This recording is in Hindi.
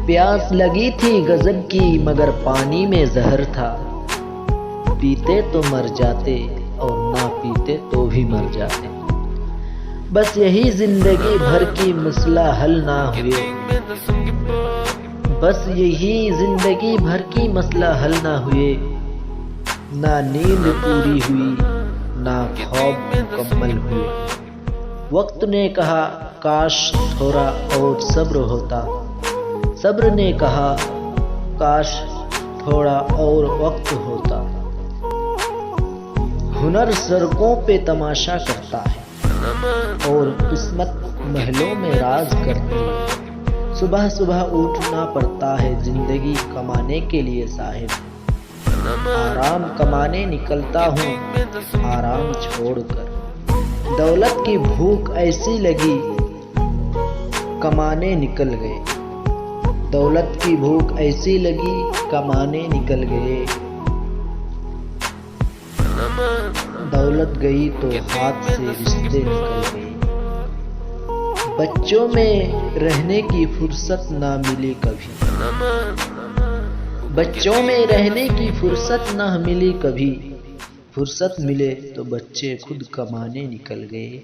प्यास लगी थी गजब की मगर पानी में जहर था। पीते तो मर जाते और ना पीते तो भी मर जाते। बस यही जिंदगी भर की मसला हल ना हुए। बस यही जिंदगी भर की मसला हल ना हुए। ना नींद पूरी हुई ना ख्वाब मुकम्मल हुए। वक्त ने कहा काश थोड़ा और सब्र होता। सब्र ने कहा काश थोड़ा और वक्त होता। हुनर सड़कों पे तमाशा करता है और किस्मत महलों में राज करती है। सुबह सुबह उठना पड़ता है जिंदगी कमाने के लिए साहिब। आराम कमाने निकलता हूँ आराम छोड़कर। दौलत की भूख ऐसी लगी कमाने निकल गए। दौलत की भूख ऐसी लगी कमाने निकल गए। दौलत गई तो हाथ से रिश्ते निकल गए। बच्चों में रहने की फुर्सत ना मिली कभी। बच्चों में रहने की फुर्सत ना मिली कभी। फुर्सत मिले तो बच्चे खुद कमाने निकल गए।